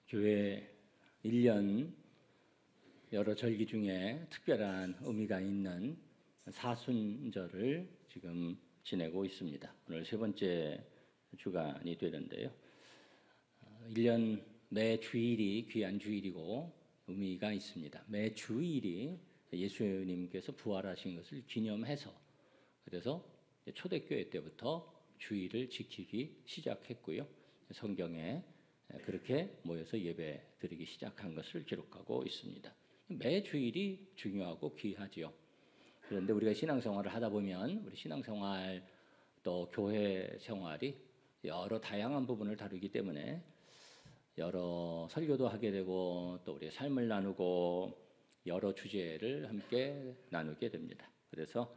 교회 1년 여러 절기 중에 특별한 의미가 있는 사순절을 지금 지내고 있습니다. 오늘 세 번째 주간이 되는데요. 1년 매 주일이 귀한 주일이고 의미가 있습니다. 매 주일이 예수님께서 부활하신 것을 기념해서, 그래서 초대교회 때부터 주일을 지키기 시작했고요. 성경에 그렇게 모여서 예배 드리기 시작한 것을 기록하고 있습니다. 매 주일이 중요하고 귀하지요. 그런데 우리가 신앙생활을 하다 보면 우리 신앙생활 또 교회 생활이 여러 다양한 부분을 다루기 때문에 여러 설교도 하게 되고 또 우리의 삶을 나누고 여러 주제를 함께 나누게 됩니다. 그래서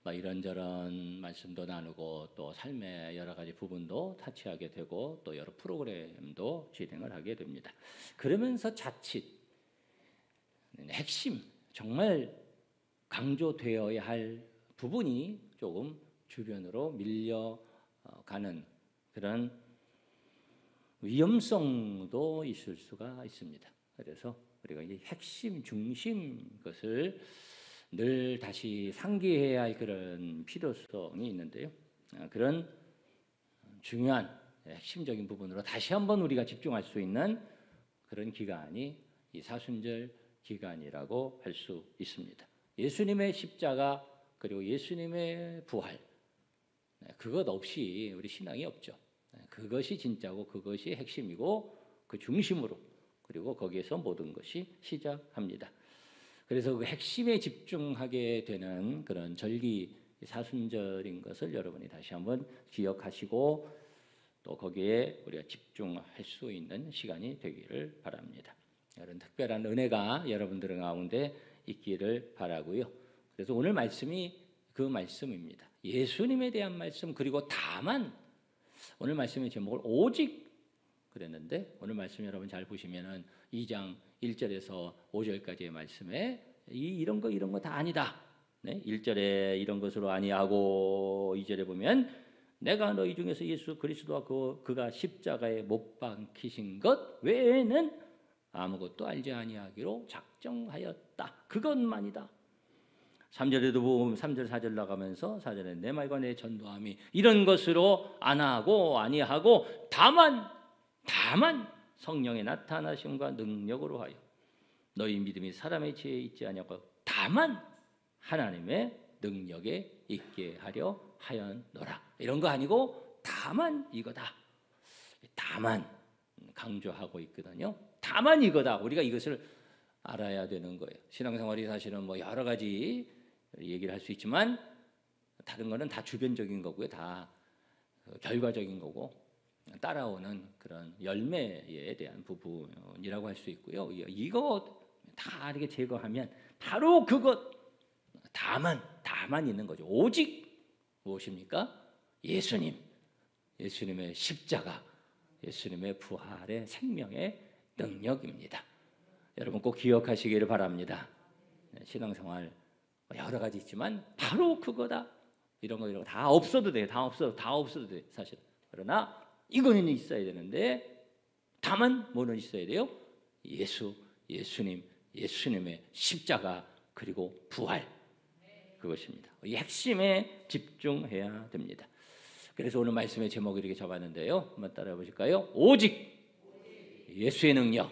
이런저런 말씀도 나누고 또 삶의 여러 가지 부분도 타치하게 되고 또 여러 프로그램도 진행을 하게 됩니다. 그러면서 자칫 핵심, 정말 강조되어야 할 부분이 조금 주변으로 밀려가는 그런 위험성도 있을 수가 있습니다. 그래서 우리가 이 핵심, 중심 것을 늘 다시 상기해야 할 그런 필요성이 있는데요. 그런 중요한 핵심적인 부분으로 다시 한번 우리가 집중할 수 있는 그런 기간이 이 사순절 기간이라고 할 수 있습니다. 예수님의 십자가 그리고 예수님의 부활, 그것 없이 우리 신앙이 없죠. 그것이 진짜고 그것이 핵심이고 그 중심으로, 그리고 거기에서 모든 것이 시작합니다. 그래서 그 핵심에 집중하게 되는 그런 절기 사순절인 것을 여러분이 다시 한번 기억하시고 또 거기에 우리가 집중할 수 있는 시간이 되기를 바랍니다. 이런 특별한 은혜가 여러분들 가운데 있기를 바라고요. 그래서 오늘 말씀이 그 말씀입니다. 예수님에 대한 말씀, 그리고 다만, 오늘 말씀의 제목을 오직 그랬는데 오늘 말씀 여러분 잘 보시면은 2장 1절에서 5절까지의 말씀에 이런 거 다 아니다. 1절에 이런 것으로 아니하고 2절에 보면 내가 너희 중에서 예수 그리스도와 그가 십자가에 못 박히신 것 외에는 아무것도 알지 아니하기로 작정하였다. 그것만이다. 3절에도 보면 3절 4절 나가면서 4절에 내 말과 내 전도함이 이런 것으로 안 하고 아니하고 다만 성령의 나타나심과 능력으로 하여 너희 믿음이 사람의 지혜에 있지 아니하고 다만 하나님의 능력에 있게 하려 하였노라. 이런 거 아니고 다만 이거다. 다만 강조하고 있거든요. 다만 이거다. 우리가 이것을 알아야 되는 거예요. 신앙생활이 사실은 여러 가지 얘기를 할 수 있지만 다른 거는 다 주변적인 거고요. 다 결과적인 거고 따라오는 그런 열매에 대한 부분이라고 할 수 있고요. 이거 다 이렇게 제거하면 바로 그것 다만 있는 거죠. 오직 무엇입니까? 예수님의 십자가, 예수님의 부활의 생명의 능력입니다. 여러분 꼭 기억하시기를 바랍니다. 신앙생활 여러 가지 있지만 바로 그거다. 이런 거 다 없어도 돼. 다 없어도 돼. 사실. 그러나 이거는 있어야 되는데 다만 뭐는 있어야 돼요? 예수님의 십자가 그리고 부활, 그것입니다. 이 핵심에 집중해야 됩니다. 그래서 오늘 말씀의 제목을 이렇게 잡았는데요. 한번 따라해 보실까요? 오직 예수의 능력.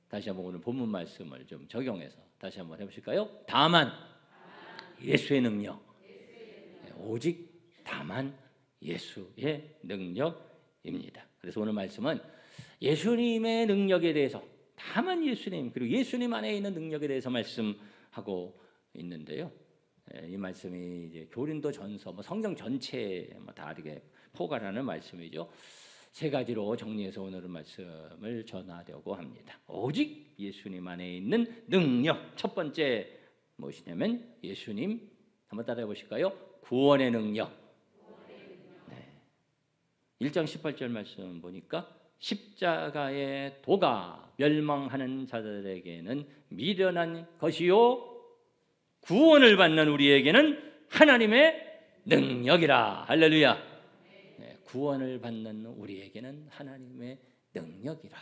다시 한번 오늘 본문 말씀을 좀 적용해서 다시 한번 해보실까요? 다만 예수의 능력. 오직 다만 예수의 능력입니다. 그래서 오늘 말씀은 예수님의 능력에 대해서, 다만 예수님, 그리고 예수님 안에 있는 능력에 대해서 말씀하고 있는데요. 이 말씀이 이제 고린도전서 성경 전체에 다 이렇게 포괄하는 말씀이죠. 세 가지로 정리해서 오늘은 말씀을 전하려고 합니다. 오직 예수님 안에 있는 능력. 첫 번째 무엇이냐면 예수님, 한번 따라해 보실까요? 구원의 능력. 1장 18절 말씀 보니까 십자가의 도가 멸망하는 자들에게는 미련한 것이요 구원을 받는 우리에게는 하나님의 능력이라. 할렐루야. 구원을 받는 우리에게는 하나님의 능력이라.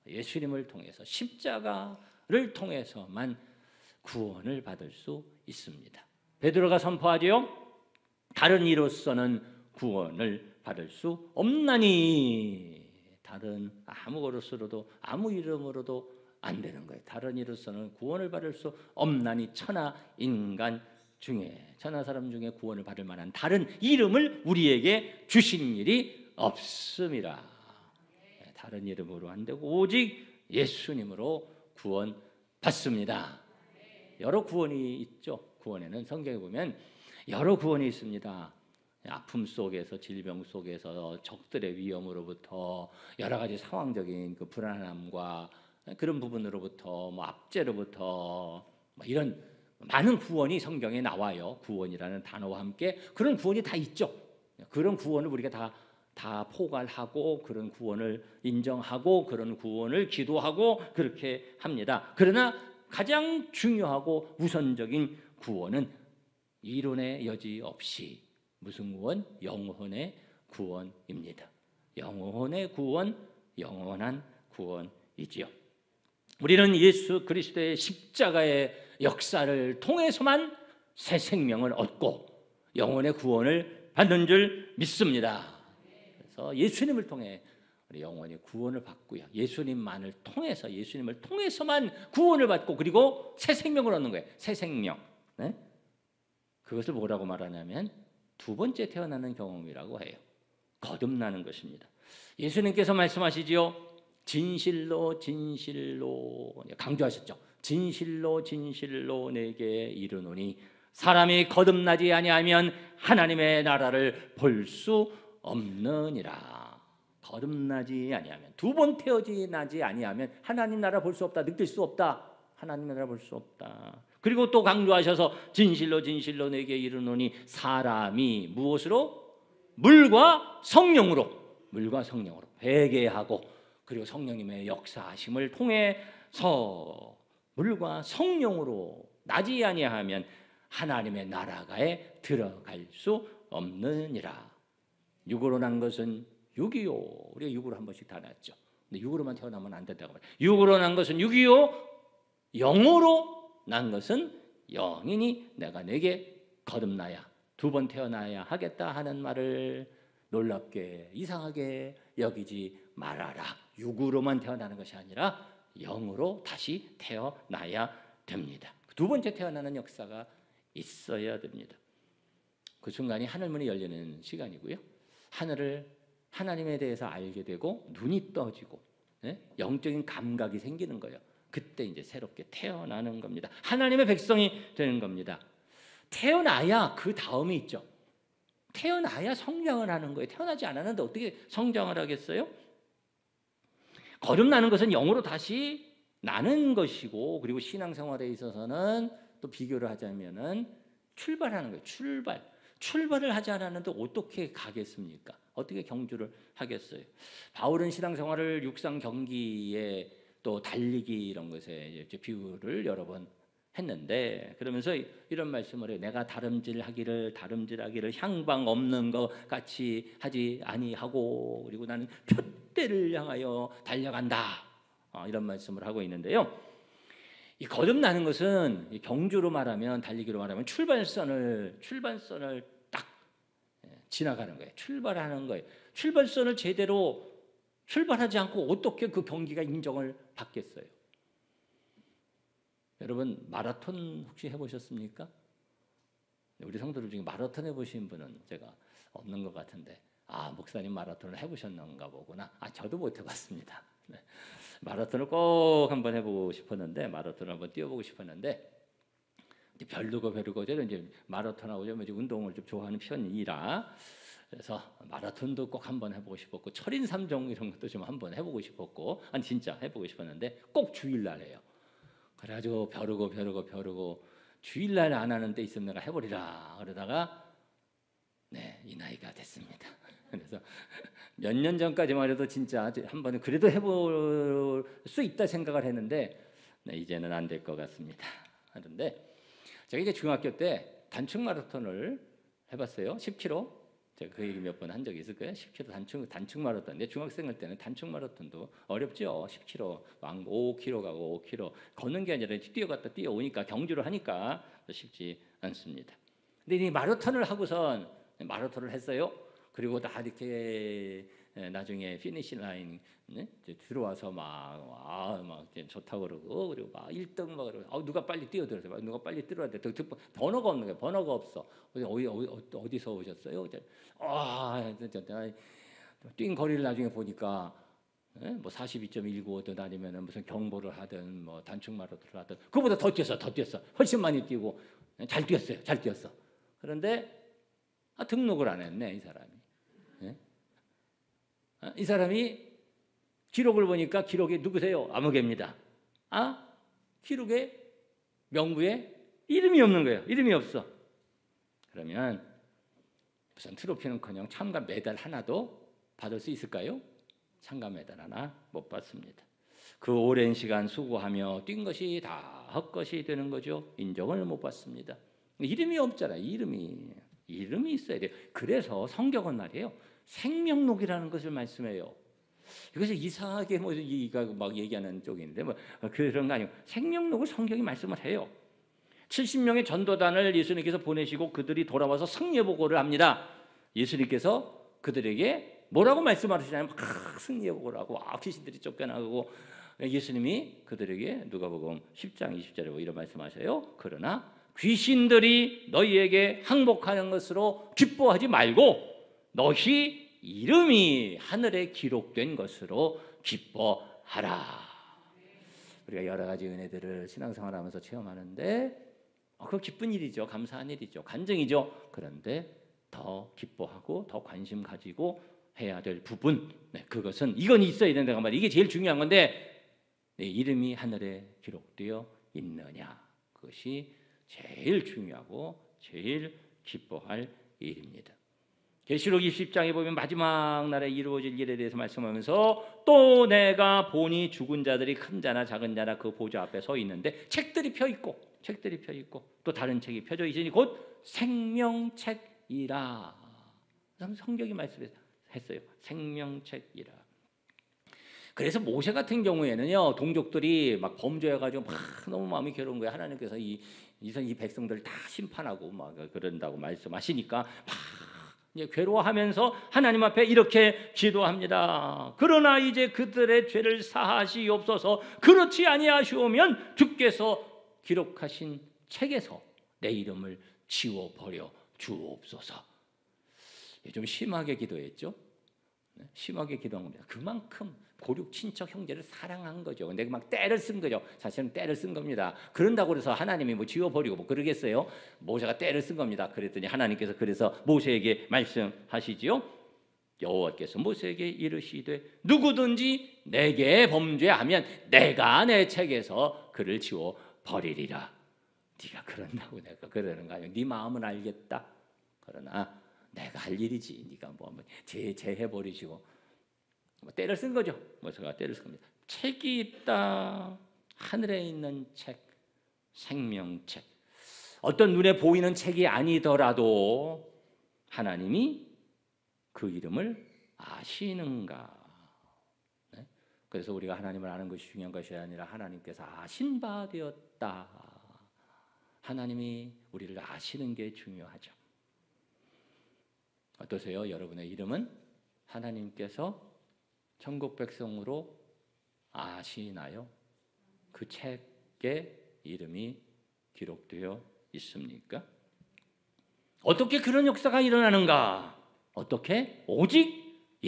예수님을 통해서 십자가를 통해서만 구원을 받을 수 있습니다. 베드로가 선포하지요. 다른 이로서는 구원을 받을 수 없나니. 다른 아무것으로도 아무 이름으로도 안 되는 거예요. 다른 이로서는 구원을 받을 수 없나니 천하 인간 중에 천하 사람 중에 구원을 받을 만한 다른 이름을 우리에게 주신 일이 없음이라. 다른 이름으로 안 되고 오직 예수님으로 구원 받습니다. 여러 구원이 있죠. 구원에는 성경에 보면 여러 구원이 있습니다. 아픔 속에서, 질병 속에서, 적들의 위험으로부터, 여러 가지 상황적인 그 불안함과 그런 부분으로부터, 뭐 압제로부터, 뭐 이런 많은 구원이 성경에 나와요. 구원이라는 단어와 함께 그런 구원이 다 있죠. 그런 구원을 우리가 다 포괄하고 그런 구원을 인정하고 그런 구원을 기도하고 그렇게 합니다. 그러나 가장 중요하고 우선적인 구원은 이론의 여지 없이 무슨 구원? 영혼의 구원입니다. 영혼의 구원, 영원한 구원이지요. 우리는 예수 그리스도의 십자가의 역사를 통해서만 새 생명을 얻고 영혼의 구원을 받는 줄 믿습니다. 그래서 예수님을 통해 우리 영혼이 구원을 받고요. 예수님을 통해서만 구원을 받고 그리고 새 생명을 얻는 거예요. 새 생명. 네? 그것을 뭐라고 말하냐면 두 번째 태어나는 경험이라고 해요. 거듭나는 것입니다. 예수님께서 말씀하시지요. 진실로 진실로 강조하셨죠. 진실로 진실로 내게 이르노니 사람이 거듭나지 아니하면 하나님의 나라를 볼 수 없느니라. 거듭나지 아니하면, 두 번 태어나지 아니하면 하나님 나라 볼 수 없다. 느낄 수 없다. 하나님 나라 볼 수 없다. 그리고 또 강조하셔서 진실로 진실로 내게 이르노니 사람이 무엇으로? 물과 성령으로 회개하고 그리고 성령님의 역사하심을 통해서 물과 성령으로 나지 아니하면 하나님의 나라가에 들어갈 수 없느니라. 육으로 난 것은 육이요. 우리가 육으로 한 번씩 다 났죠. 근데 육으로만 태어나면 안 된다고 말해요. 육으로 난 것은 육이요, 영으로 난 것은 영이니 내가 내게 거듭나야, 두 번 태어나야 하겠다 하는 말을 놀랍게 이상하게 여기지 말아라. 육으로만 태어나는 것이 아니라 영으로 다시 태어나야 됩니다. 두 번째 태어나는 역사가 있어야 됩니다. 그 순간이 하늘문이 열리는 시간이고요. 하나님에 대해서 알게 되고 눈이 떠지고 영적인 감각이 생기는 거예요. 그때 이제 새롭게 태어나는 겁니다. 하나님의 백성이 되는 겁니다. 태어나야 그 다음이 있죠. 태어나야 성장을 하는 거예요. 태어나지 않았는데 어떻게 성장을 하겠어요? 거듭나는 것은 영으로 다시 나는 것이고, 그리고 신앙생활에 있어서는 또 비교를 하자면은 출발하는 거예요. 출발을 하지 않았는데 어떻게 가겠습니까? 어떻게 경주를 하겠어요? 바울은 신앙생활을 육상 경기에 또 달리기 이런 것에 비유를 여러 번 했는데, 그러면서 이런 말씀을 해요. 내가 다름질하기를 향방 없는 것 같이 하지 아니하고, 그리고 나는 표대를 향하여 달려간다. 이런 말씀을 하고 있는데요. 이 거듭나는 것은 경주로 말하면, 달리기로 말하면 출발선을 딱 지나가는 거예요. 출발하는 거예요. 출발선을 제대로 출발하지 않고 어떻게 그 경기가 인정을 받겠어요? 여러분 마라톤 혹시 해보셨습니까? 우리 성도들 중에 마라톤 해보신 분은 제가 없는 것 같은데, 목사님 마라톤을 해보셨는가 보구나. 저도 못 해봤습니다. 네. 마라톤을 꼭 한번 해보고 싶었는데, 마라톤을 한번 뛰어보고 싶었는데, 별르고 저는 이제 마라톤하고 좀 운동을 좀 좋아하는 편이라, 그래서 마라톤도 꼭 한번 해보고 싶었고, 철인 3종 이런 것도 좀 한번 해보고 싶었고, 진짜 해보고 싶었는데 꼭 주일날 해요. 그래가지고 벼르고 주일날 안 하는 때 있으면 내가 해버리라 그러다가 이 나이가 됐습니다. 그래서 몇 년 전까지만 해도 진짜 한번 그래도 해볼 수 있다 생각을 했는데 이제는 안 될 것 같습니다. 그런데 제가 이제 중학교 때 단축 마라톤을 해봤어요. 10km. 제가 그 얘기 몇 번 한 적이 있을 거예요. 10km 단축 마라톤. 내 중학생 때는 단축 마라톤도 어렵죠. 10km, 5km 가고 5km 걷는 게 아니라 뛰어갔다 뛰어오니까 경주를 하니까 쉽지 않습니다. 근데 이 마라톤을 하고선 마라톤을 했어요. 그리고 다 이렇게 나중에 피니시 라인 들어와서 막 좋다고 그러고 그리고 막 1등 막 그러고 누가 빨리 뛰어들어서 누가 빨리 뛰어야 돼. 번호가 없는 거예요. 번호가 없어. 어디서 오셨어요? 뛴 거리를 나중에 보니까 뭐 42.195든 아니면 무슨 경보를 하든 뭐 단축 마라톤을 하든 그보다 더 뛰었어. 훨씬 많이 뛰고 잘 뛰었어. 그런데 등록을 안 했네, 이 사람이. 이 사람이 기록을 보니까 기록이 누구세요? 아무개입니다. 기록에 명부에 이름이 없는 거예요. 이름이 없어. 그러면 무슨 트로피는커녕 참가 메달 하나도 받을 수 있을까요? 참가 메달 하나 못 받습니다. 그 오랜 시간 수고하며 뛴 것이 다 헛것이 되는 거죠. 인정을 못 받습니다. 이름이 없잖아요. 이름이 있어야 돼요. 그래서 성경은 말이에요. 생명록이라는 것을 말씀해요. 이것을 이상하게 막 얘기하는 쪽이 있는데 그런 거 아니고 생명록을 성경이 말씀을 해요. 70명의 전도단을 예수님께서 보내시고 그들이 돌아와서 승리의 보고를 합니다. 예수님께서 그들에게 뭐라고 말씀하시냐면 승리의 보고를 하고 귀신들이 쫓겨나고 예수님이 그들에게 누가복음 10장 20절에 이런 말씀하셔요. 그러나 귀신들이 너희에게 항복하는 것으로 기뻐하지 말고 너희 이름이 하늘에 기록된 것으로 기뻐하라. 우리가 여러 가지 은혜들을 신앙생활하면서 체험하는데 그거 기쁜 일이죠. 감사한 일이죠. 간증이죠. 그런데 더 기뻐하고 더 관심 가지고 해야 될 부분, 그것은 이건 있어야 된다고 말이에요. 이게 제일 중요한 건데 내 이름이 하늘에 기록되어 있느냐. 그것이 제일 중요하고 제일 기뻐할 일입니다. 계시록 20장에 보면 마지막 날에 이루어질 일에 대해서 말씀하면서 또 내가 보니 죽은 자들이 큰 자나 작은 자나 그 보좌 앞에 서 있는데 책들이 펴 있고 또 다른 책이 펴져 있으니 곧 생명책이라. 성경이 말씀했어요. 생명책이라. 그래서 모세 같은 경우에는요, 동족들이 막 범죄해가지고 막 너무 마음이 괴로운 거예요. 하나님께서 이 백성들을 다 심판하고 막 그런다고 말씀하시니까 막 괴로워하면서 하나님 앞에 이렇게 기도합니다. 그러나 이제 그들의 죄를 사하시옵소서. 그렇지 아니하시오면 주께서 기록하신 책에서 내 이름을 지워버려 주옵소서. 좀 심하게 기도했죠. 심하게 기도한 겁니다. 그만큼 고륙 친척 형제를 사랑한 거죠. 근데 막 때를 쓴 거죠. 사실은 때를 쓴 겁니다. 그런다고 해서 하나님이 지워버리고 그러겠어요? 모세가 때를 쓴 겁니다. 그랬더니 하나님께서 그래서 모세에게 말씀하시지요. 여호와께서 모세에게 이르시되 누구든지 내게 범죄하면 내가 내 책에서 그를 지워버리리라. 네가 그런다고 내가 그러는 거 아니야. 네 마음은 알겠다. 그러나 내가 할 일이지. 네가 뭐 제해버리시고 때를 쓴 거죠. 모세가 때를 쓴 겁니다. 책이 있다. 하늘에 있는 책, 생명책. 어떤 눈에 보이는 책이 아니더라도 하나님이 그 이름을 아시는가. 그래서 우리가 하나님을 아는 것이 중요한 것이 아니라 하나님께서 아신 바 되었다. 하나님이 우리를 아시는 게 중요하죠. 어떠세요? 여러분의 이름은 하나님께서 천국 백성으로 아시나요? 그 책에 이름이 기록되어 있습니까? 어떻게 그런 역사가 일어나는가? 어떻게? 오직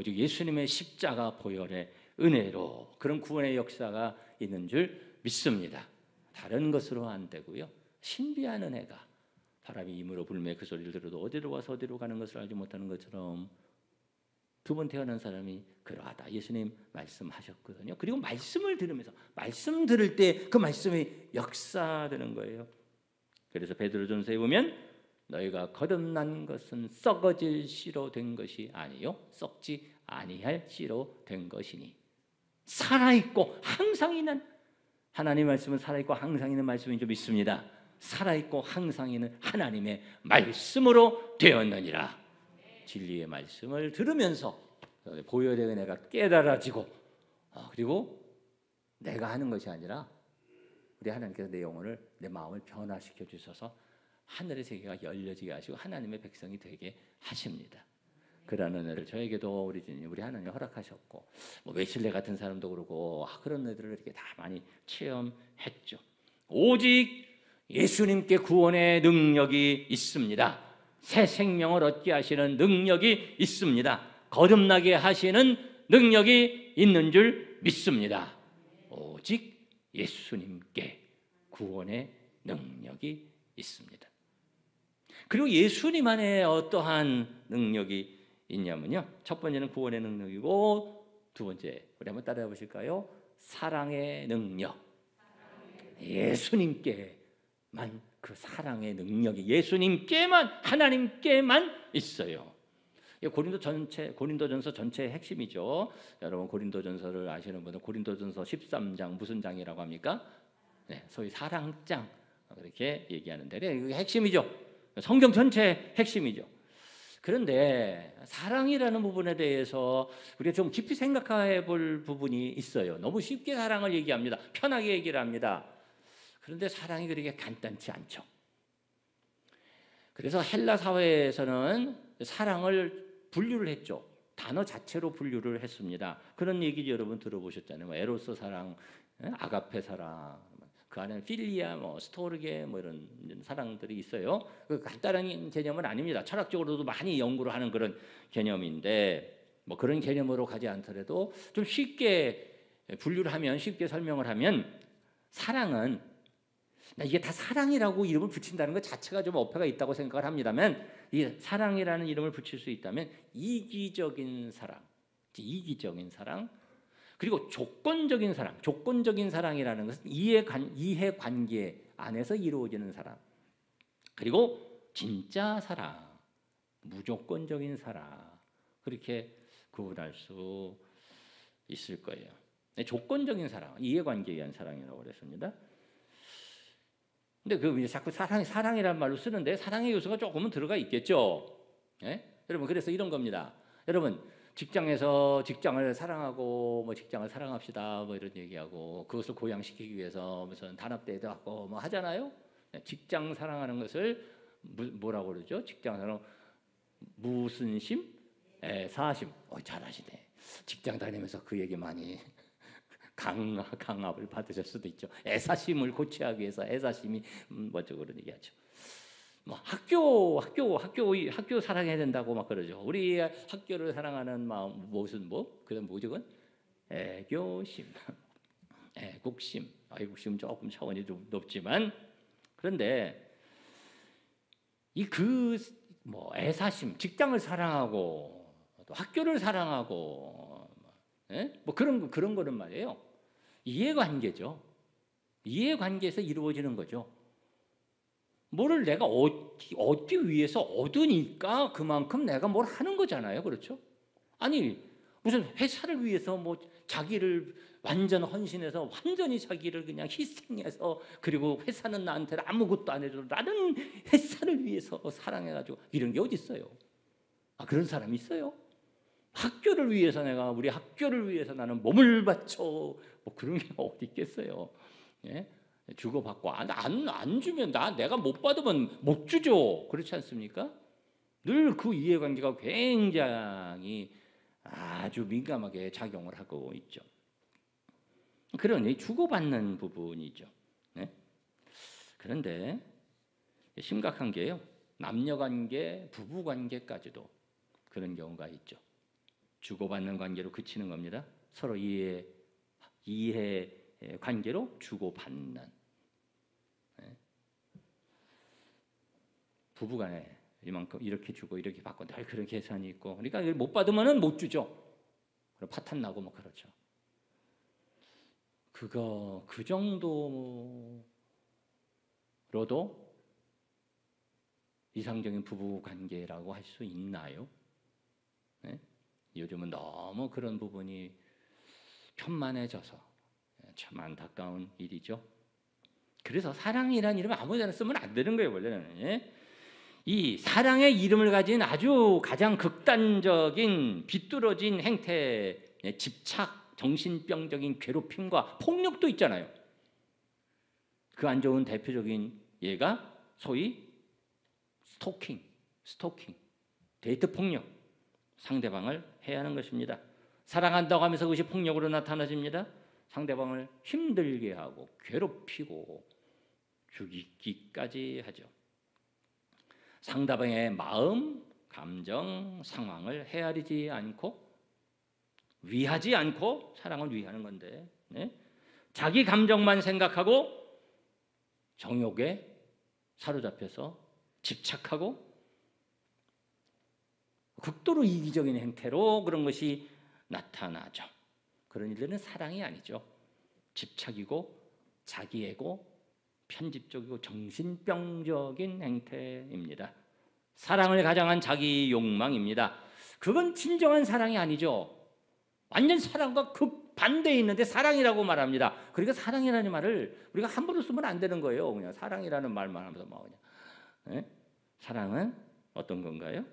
예수님의 십자가 보혈의 은혜로 그런 구원의 역사가 있는 줄 믿습니다. 다른 것으로 안 되고요. 신비한 은혜가 바람이 임으로 불매 그 소리를 들어도 어디로 와서 어디로 가는 것을 알지 못하는 것처럼 두 번 태어난 사람이 그러하다. 예수님 말씀하셨거든요. 그리고 말씀을 들으면서 말씀 들을 때 그 말씀이 역사되는 거예요. 그래서 베드로전서에 보면 너희가 거듭난 것은 썩어질 씨로 된 것이 아니요 썩지 아니할 씨로 된 것이니 살아있고 항상 있는 하나님 말씀은 살아있고 항상 있는 말씀인 줄 믿습니다. 살아있고 항상 있는 하나님의 말씀으로 되었느니라. 진리의 말씀을 들으면서 보혈의 은혜가 깨달아지고, 그리고 내가 하는 것이 아니라 우리 하나님께서 내 영혼을, 내 마음을 변화시켜 주셔서 하늘의 세계가 열려지게 하시고 하나님의 백성이 되게 하십니다. 그런 은혜를 저에게도 우리 주님, 우리 하나님 허락하셨고, 웨슬레 같은 사람도 그러고 그런 은혜들을 이렇게 다 많이 체험했죠. 오직 예수님께 구원의 능력이 있습니다. 새 생명을 얻게 하시는 능력이 있습니다. 거듭나게 하시는 능력이 있는 줄 믿습니다. 오직 예수님께 구원의 능력이 있습니다. 그리고 예수님 안에 어떠한 능력이 있냐면요, 첫 번째는 구원의 능력이고, 두 번째 우리 한번 따라해 보실까요? 사랑의 능력. 예수님께만 그 사랑의 능력이 예수님께만, 하나님께만 있어요. 고린도전서 전체의 핵심이죠. 여러분 고린도전서를 아시는 분은 고린도전서 13장 무슨 장이라고 합니까? 네, 소위 사랑장 그렇게 얘기하는데, 이게 핵심이죠. 성경 전체의 핵심이죠. 그런데 사랑이라는 부분에 대해서 우리가 좀 깊이 생각해 볼 부분이 있어요. 너무 쉽게 사랑을 얘기합니다. 편하게 얘기를 합니다. 그런데 사랑이 그렇게 간단치 않죠. 그래서 헬라 사회에서는 사랑을 분류를 했죠. 단어 자체로 분류를 했습니다. 그런 얘기 여러분 들어보셨잖아요. 에로스 사랑, 아가페 사랑, 그 안에는 필리아, 스토르게 이런 사랑들이 있어요. 그 간단한 개념은 아닙니다. 철학적으로도 많이 연구를 하는 그런 개념인데, 그런 개념으로 가지 않더라도 좀 쉽게 분류를 하면, 쉽게 설명을 하면, 사랑은 이게 다 사랑이라고 이름을 붙인다는 것 자체가 좀 어폐가 있다고 생각을 합니다만, 이 사랑이라는 이름을 붙일 수 있다면 이기적인 사랑, 이기적인 사랑, 그리고 조건적인 사랑. 조건적인 사랑이라는 것은 이해관계 안에서 이루어지는 사랑, 그리고 진짜 사랑, 무조건적인 사랑, 그렇게 구분할 수 있을 거예요. 조건적인 사랑, 이해관계에 의한 사랑이라고 그랬습니다. 근데 그 자꾸 사랑이라는 말로 쓰는데 사랑의 요소가 조금은 들어가 있겠죠. 여러분, 그래서 이런 겁니다. 여러분, 직장에서 직장을 사랑하고 직장을 사랑합시다 이런 얘기하고, 그것을 고양시키기 위해서 무슨 단합대회도 하고 하잖아요. 직장 사랑하는 것을 뭐라고 그러죠? 직장 사랑 무슨 심? 애사심. 잘하시네. 직장 다니면서 그 얘기 많이 강압을 받으실 수도 있죠. 애사심을 고취하기 위해서 애사심이 뭐죠, 그런 얘기하죠. 학교 사랑해야 된다고 그러죠. 우리 학교를 사랑하는 마음, 그다음 뭐죠? 그건 애교심, 애국심. 애국심 조금 차원이 좀 높지만, 그런데 애사심, 직장을 사랑하고 또 학교를 사랑하고 그런 거는 말이에요. 이해관계죠. 이해관계에서 이루어지는 거죠. 뭐를 내가 얻기 위해서 얻으니까 그만큼 내가 뭘 하는 거잖아요. 그렇죠? 아니, 무슨 회사를 위해서 자기를 완전 헌신해서 완전히 자기를 그냥 희생해서, 그리고 회사는 나한테 아무것도 안 해줘도 나는 회사를 위해서 사랑해가지고, 이런 게 어디 있어요? 그런 사람이 있어요? 학교를 위해서, 우리 학교를 위해서 나는 몸을 바쳐, 그런 게 어디 있겠어요? 예? 주고받고 안 주면 내가 못 받으면 못 주죠. 그렇지 않습니까? 늘 그 이해관계가 굉장히 아주 민감하게 작용을 하고 있죠. 그러니 주고받는 부분이죠. 네? 그런데 심각한 게요, 남녀관계, 부부관계까지도 그런 경우가 있죠. 주고받는 관계로 그치는 겁니다. 서로 이해 관계로 주고받는. 부부간에 이만큼 이렇게 주고 이렇게 받고 늘 그런 계산이 있고, 그러니까 못 받으면은 못 주죠. 그리고 파탄 나고 그렇죠. 그 정도로도 이상적인 부부 관계라고 할 수 있나요? 네? 요즘은 너무 그런 부분이 편만해져서 참 안타까운 일이죠. 그래서 사랑이라는 이름 아무데나 쓰면 안 되는 거예요, 원래는. 예? 이 사랑의 이름을 가진 아주 가장 극단적인 비뚤어진 행태, 집착, 정신병적인 괴롭힘과 폭력도 있잖아요. 그 안 좋은 대표적인 예가 소위 스토킹, 데이트 폭력, 상대방을 해하는 것입니다. 사랑한다고 하면서 그것이 폭력으로 나타나집니다. 상대방을 힘들게 하고 괴롭히고 죽이기까지 하죠. 상대방의 마음, 감정, 상황을 헤아리지 않고 위하지 않고 사랑을 위하는 건데, 네? 자기 감정만 생각하고 정욕에 사로잡혀서 집착하고 극도로 이기적인 행태로 그런 것이 나타나죠. 그런 일들은 사랑이 아니죠. 집착이고 자기애고 편집적이고 정신병적인 행태입니다. 사랑을 가장한 자기 욕망입니다. 그건 진정한 사랑이 아니죠. 완전 사랑과 극반대에 있는데 사랑이라고 말합니다. 그러니까 사랑이라는 말을 우리가 함부로 쓰면 안 되는 거예요. 그냥 사랑이라는 말만 하면서 막 그냥. 네? 사랑은 어떤 건가요?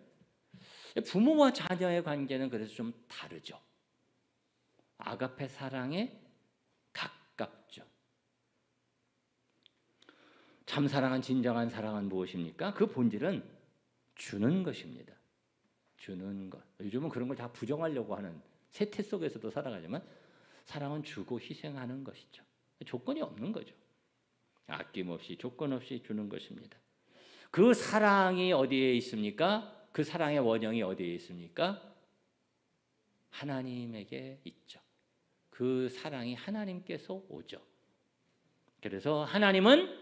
부모와 자녀의 관계는 그래서 좀 다르죠. 아가페 사랑에 가깝죠. 참 사랑은, 진정한 사랑은 무엇입니까? 그 본질은 주는 것입니다. 주는 것. 요즘은 그런 걸 다 부정하려고 하는 세태 속에서도 살아가지만 사랑은 주고 희생하는 것이죠. 조건이 없는 거죠. 아낌없이 조건 없이 주는 것입니다. 그 사랑이 어디에 있습니까? 그 사랑의 원형이 어디에 있습니까? 하나님에게 있죠. 그 사랑이 하나님께서 오죠. 그래서 하나님은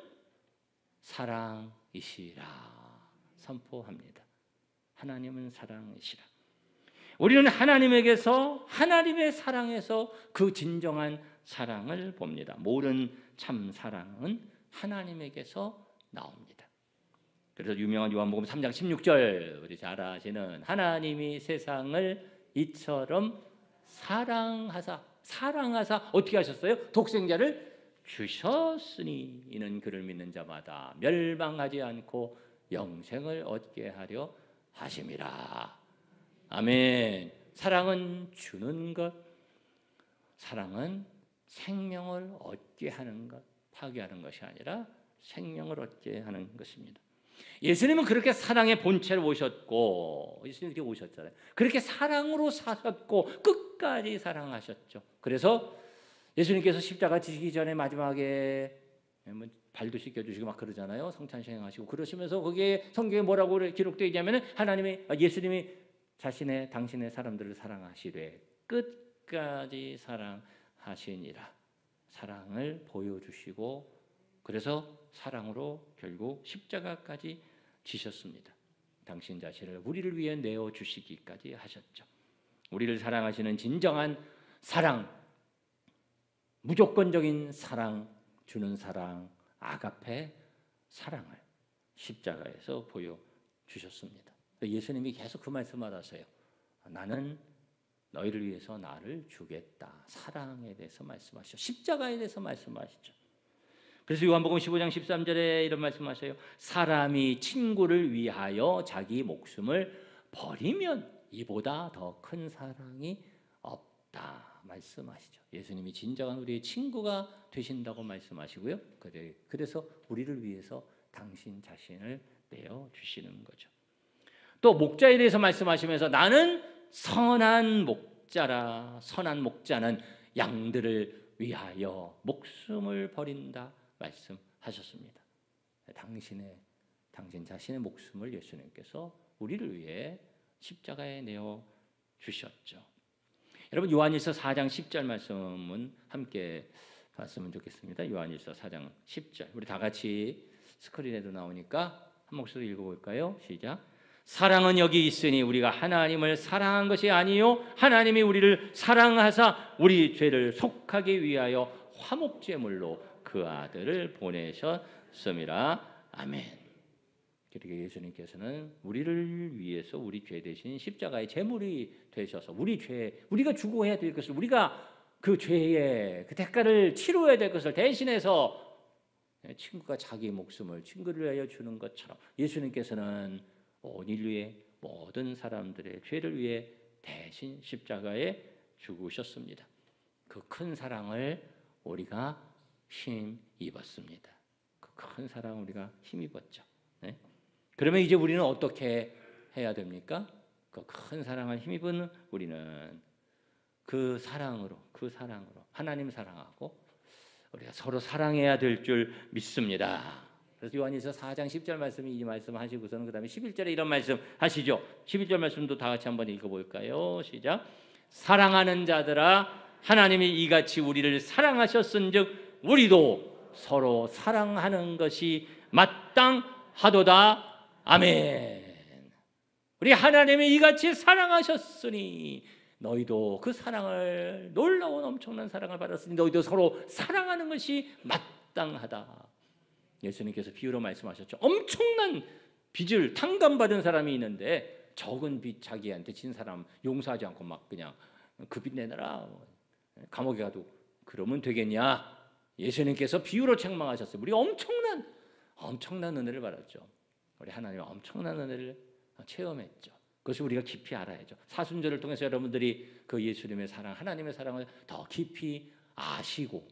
사랑이시라 선포합니다. 하나님은 사랑이시라. 우리는 하나님에게서, 하나님의 사랑에서 그 진정한 사랑을 봅니다. 모든 참 사랑은 하나님에게서 나옵니다. 그래서 유명한 요한복음 3장 16절, 우리 잘 아시는 하나님이 세상을 이처럼 사랑하사 어떻게 하셨어요? 독생자를 주셨으니 이는 그를 믿는 자마다 멸망하지 않고 영생을 얻게 하려 하심이라. 아멘. 사랑은 주는 것, 사랑은 생명을 얻게 하는 것, 파괴하는 것이 아니라 생명을 얻게 하는 것입니다. 예수님은 그렇게 사랑의 본체로 오셨고, 예수님이 그렇게 오셨잖아요. 그렇게 사랑으로 사셨고 끝까지 사랑하셨죠. 그래서 예수님께서 십자가 지시기 전에 마지막에 발도 씻겨주시고 막 그러잖아요. 성찬 시행하시고 그러시면서 거기에 성경에 뭐라고 기록되어 있냐면 예수님이 당신의 사람들을 사랑하시되 끝까지 사랑하시니라. 사랑을 보여주시고 그래서 사랑으로 결국 십자가까지 지셨습니다. 당신 자신을 우리를 위해 내어주시기까지 하셨죠. 우리를 사랑하시는 진정한 사랑, 무조건적인 사랑, 주는 사랑, 아가페 사랑을 십자가에서 보여주셨습니다. 예수님이 계속 그 말씀을 하세요. 나는 너희를 위해서 나를 주겠다. 사랑에 대해서 말씀하시죠. 십자가에 대해서 말씀하시죠. 그래서 요한복음 15장 13절에 이런 말씀하세요. 사람이 친구를 위하여 자기 목숨을 버리면 이보다 더 큰 사랑이 없다 말씀하시죠. 예수님이 진정한 우리의 친구가 되신다고 말씀하시고요. 그래서 우리를 위해서 당신 자신을 내어주시는 거죠. 또 목자에 대해서 말씀하시면서 나는 선한 목자라. 선한 목자는 양들을 위하여 목숨을 버린다 말씀하셨습니다. 당신 자신의 목숨을 예수님께서 우리를 위해 십자가에 내어 주셨죠. 여러분 요한일서 4장 10절 말씀은 함께 봤으면 좋겠습니다. 요한일서 4장 10절. 우리 다 같이 스크린에도 나오니까 한 목소리 읽어볼까요? 시작. 사랑은 여기 있으니 우리가 하나님을 사랑한 것이 아니요 하나님이 우리를 사랑하사 우리 죄를 속하기 위하여 화목제물로 그 아들을 보내셨음이라. 아멘. 그렇게 예수님께서는 우리를 위해서 우리 죄 대신 십자가의 제물이 되셔서 우리가 죽어야 될 것을, 우리가 그 죄의 그 대가를 치러야 될 것을 대신해서 친구가 자기 목숨을 친구를 위하여 주는 것처럼 예수님께서는 온 인류의 모든 사람들의 죄를 위해 대신 십자가에 죽으셨습니다. 그 큰 사랑을 우리가 힘입었습니다. 그 큰 사랑 우리가 힘입었죠. 네? 그러면 이제 우리는 어떻게 해야 됩니까? 그 큰 사랑을 힘입은 우리는 그 사랑으로 하나님 사랑하고 우리가 서로 사랑해야 될 줄 믿습니다. 그래서 요한일서 4장 10절 말씀이 이 말씀 하시고서는 그 다음에 11절에 이런 말씀 하시죠. 11절 말씀도 다 같이 한번 읽어볼까요? 시작. 사랑하는 자들아 하나님이 이같이 우리를 사랑하셨은즉 우리도 서로 사랑하는 것이 마땅하도다. 아멘. 우리 하나님이 이같이 사랑하셨으니 너희도 그 사랑을 놀라운 엄청난 사랑을 받았으니 너희도 서로 사랑하는 것이 마땅하다. 예수님께서 비유로 말씀하셨죠. 엄청난 빚을 탕감받은 사람이 있는데 적은 빚 자기한테 진 사람 용서하지 않고 막 그냥 그 빚 내놔라 감옥에 가도 그러면 되겠냐. 예수님께서 비유로 책망하셨어요. 우리가 엄청난 은혜를 받았죠. 우리 하나님 엄청난 은혜를 체험했죠. 그것을 우리가 깊이 알아야죠. 사순절을 통해서 여러분들이 그 예수님의 사랑, 하나님의 사랑을 더 깊이 아시고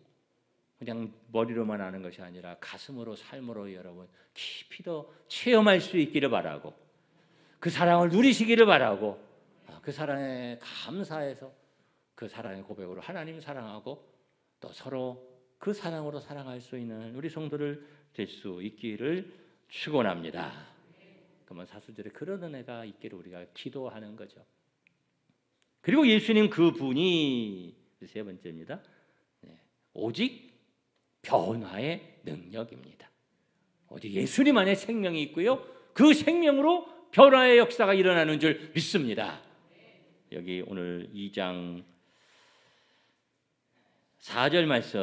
그냥 머리로만 아는 것이 아니라 가슴으로 삶으로 여러분 깊이 더 체험할 수 있기를 바라고 그 사랑을 누리시기를 바라고 그 사랑에 감사해서 그 사랑의 고백으로 하나님 사랑하고 또 서로 그 사랑으로 사랑할 수 있는 우리 성도를 될 수 있기를 축원합니다. 그러면 사순절에 그런 은혜가 있기를 우리가 기도하는 거죠. 그리고 예수님 그분이 세 번째입니다. 오직 변화의 능력입니다. 오직 예수님 안에 생명이 있고요. 그 생명으로 변화의 역사가 일어나는 줄 믿습니다. 여기 오늘 2장 4절 말씀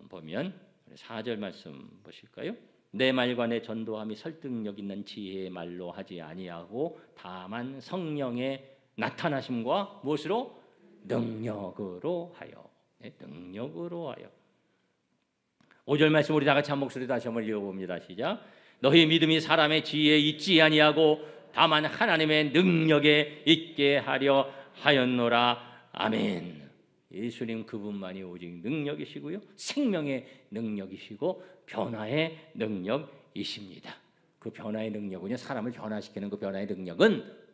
보면 4절 말씀 보실까요? 내 말과 내 전도함이 설득력 있는 지혜의 말로 하지 아니하고 다만 성령의 나타나심과 무엇으로? 능력으로 하여. 능력으로 하여. 5절 말씀 우리 다 같이 한 목소리 다시 한번 읽어봅니다. 시작. 너희 믿음이 사람의 지혜에 있지 아니하고 다만 하나님의 능력에 있게 하려 하였노라. 아멘. 예수님 그분만이 오직 능력이시고요. 생명의 능력이시고 변화의 능력이십니다. 그 변화의 능력은요. 사람을 변화시키는 그 변화의 능력은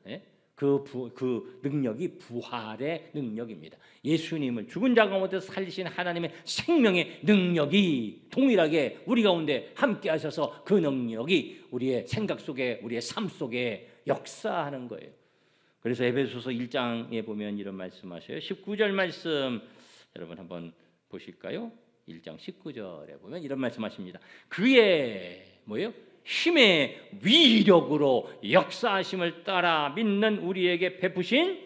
그 능력이 부활의 능력입니다. 예수님을 죽은 자 가운데서 살리신 하나님의 생명의 능력이 동일하게 우리 가운데 함께 하셔서 그 능력이 우리의 생각 속에 우리의 삶 속에 역사하는 거예요. 그래서 에베소서 1장에 보면 이런 말씀하셔요. 19절 말씀 여러분 한번 보실까요? 1장 19절에 보면 이런 말씀하십니다. 그의 뭐예요? 힘의 위력으로 역사하심을 따라 믿는 우리에게 베푸신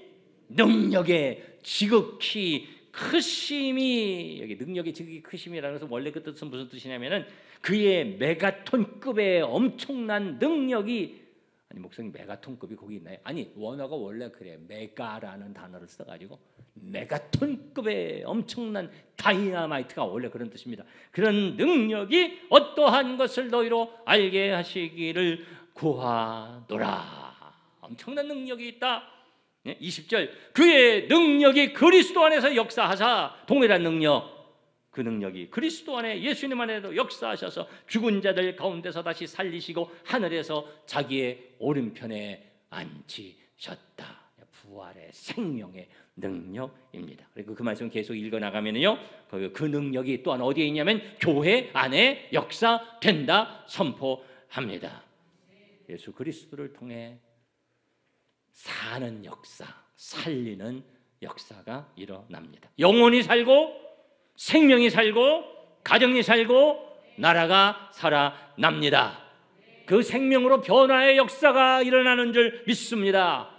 능력의 지극히 크심이 여기 능력의 지극히 크심이라는 것은 원래 그 뜻은 무슨 뜻이냐면은 그의 메가톤급의 엄청난 능력이 아니 목사님 메가톤급이 거기 있나요? 아니 원어가 원래 그래. 메가라는 단어를 써가지고 메가톤급의 엄청난 다이나마이트가 원래 그런 뜻입니다. 그런 능력이 어떠한 것을 너희로 알게 하시기를 구하노라. 엄청난 능력이 있다. 20절 그의 능력이 그리스도 안에서 역사하사 동일한 능력 그 능력이 그리스도 안에 예수님 안에도 역사하셔서 죽은 자들 가운데서 다시 살리시고 하늘에서 자기의 오른편에 앉히셨다. 부활의 생명의 능력입니다. 그리고 그 말씀 계속 읽어나가면요 그 능력이 또한 어디에 있냐면 교회 안에 역사된다 선포합니다. 예수 그리스도를 통해 사는 역사, 살리는 역사가 일어납니다. 영혼이 살고 생명이 살고 가정이 살고 나라가 살아납니다. 그 생명으로 변화의 역사가 일어나는 줄 믿습니다.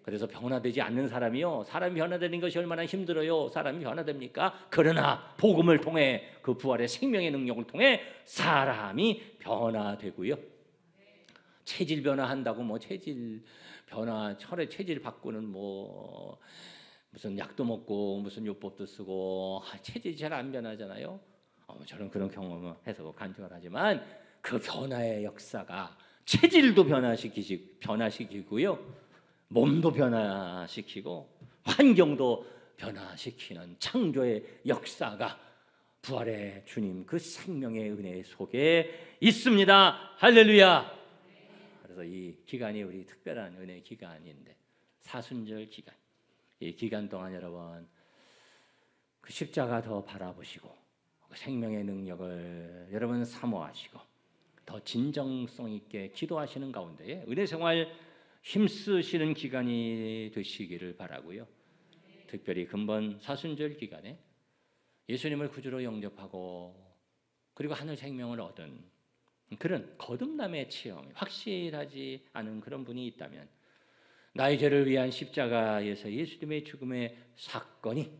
그래서 변화되지 않는 사람이요 사람이 변화되는 것이 얼마나 힘들어요. 사람이 변화됩니까? 그러나 복음을 통해 그 부활의 생명의 능력을 통해 사람이 변화되고요. 체질 변화한다고 뭐 체질 변화 철의 체질 바꾸는 뭐 무슨 약도 먹고 무슨 요법도 쓰고 체질이 잘 안 변하잖아요. 저는 그런 경험을 해서 간증을 하지만 그 변화의 역사가 체질도 변화시키고요, 몸도 변화시키고 환경도 변화시키는 창조의 역사가 부활의 주님 그 생명의 은혜 속에 있습니다. 할렐루야. 그래서 이 기간이 우리 특별한 은혜 기간인데, 사순절 기간, 이 기간 동안 여러분 그 십자가 더 바라보시고 그 생명의 능력을 여러분 사모하시고 더 진정성 있게 기도하시는 가운데 은혜 생활 힘쓰시는 기간이 되시기를 바라고요. 특별히 금번 사순절 기간에 예수님을 구주로 영접하고 그리고 하늘 생명을 얻은 그런 거듭남의 체험이 확실하지 않은 그런 분이 있다면, 나의 죄를 위한 십자가에서 예수님의 죽음의 사건이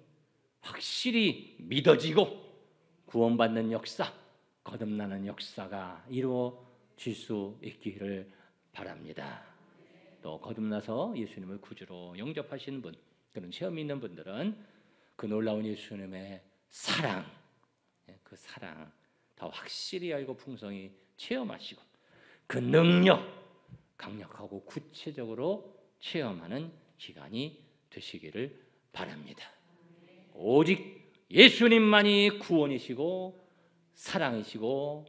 확실히 믿어지고 구원받는 역사, 거듭나는 역사가 이루어질 수 있기를 바랍니다. 또 거듭나서 예수님을 구주로 영접하시는 분, 그런 체험이 있는 분들은 그 놀라운 예수님의 사랑, 그 사랑 더 확실히 알고 풍성히 체험하시고 그 능력 강력하고 구체적으로 체험하는 기간이 되시기를 바랍니다. 오직 예수님만이 구원이시고 사랑이시고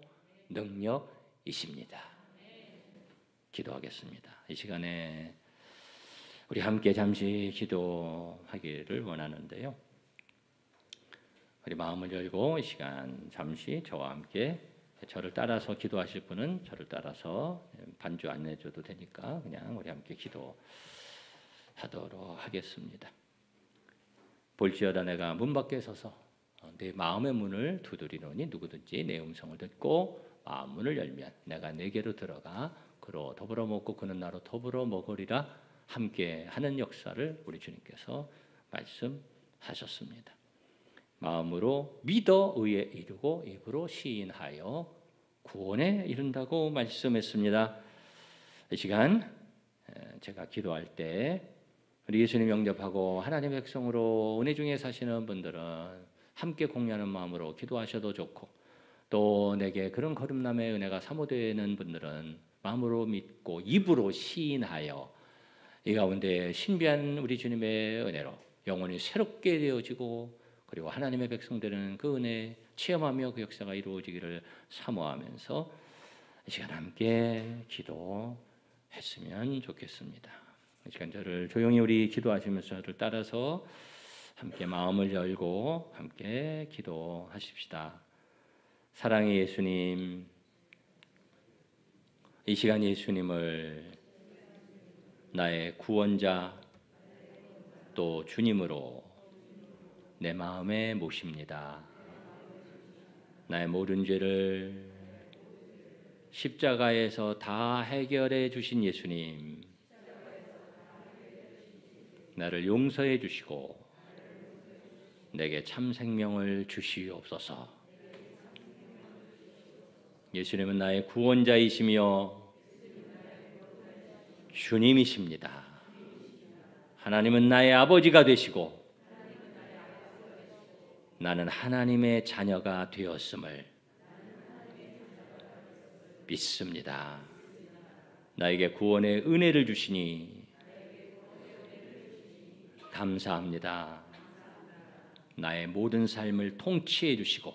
능력이십니다. 기도하겠습니다. 이 시간에 우리 함께 잠시 기도하기를 원하는데요, 우리 마음을 열고 이 시간 잠시 저와 함께, 저를 따라서 기도하실 분은 저를 따라서 반주 안 해줘도 되니까 그냥 우리 함께 기도하도록 하겠습니다. 볼지어다 내가 문 밖에 서서 내 마음의 문을 두드리노니 누구든지 내 음성을 듣고 마음 문을 열면 내가 내게로 들어가 그로 더불어 먹고 그는 나로 더불어 먹으리라 함께 하는 역사를 우리 주님께서 말씀하셨습니다. 마음으로 믿어 의에 이르고 입으로 시인하여 구원에 이른다고 말씀했습니다. 이 시간 제가 기도할 때 우리 예수님 영접하고 하나님의 백성으로 은혜 중에 사시는 분들은 함께 공유하는 마음으로 기도하셔도 좋고, 또 내게 그런 거듭남의 은혜가 사모되는 분들은 마음으로 믿고 입으로 시인하여 이 가운데 신비한 우리 주님의 은혜로 영혼이 새롭게 되어지고, 그리고 하나님의 백성들은 그 은혜 체험하며 그 역사가 이루어지기를 사모하면서 이 시간 함께 기도했으면 좋겠습니다. 이 시간 저를 조용히 우리 기도하시면서 저를 따라서 함께 마음을 열고 함께 기도하십시다. 사랑의 예수님, 이 시간 예수님을 나의 구원자 또 주님으로 내 마음에 모십니다. 나의 모든 죄를 십자가에서 다 해결해 주신 예수님, 나를 용서해 주시고 내게 참 생명을 주시옵소서. 예수님은 나의 구원자이시며 주님이십니다. 하나님은 나의 아버지가 되시고 나는 하나님의 자녀가 되었음을 믿습니다. 나에게 구원의 은혜를 주시니 감사합니다. 나의 모든 삶을 통치해 주시고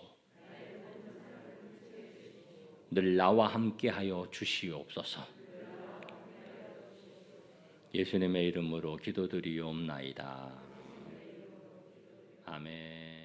늘 나와 함께하여 주시옵소서. 예수님의 이름으로 기도드리옵나이다. 아멘.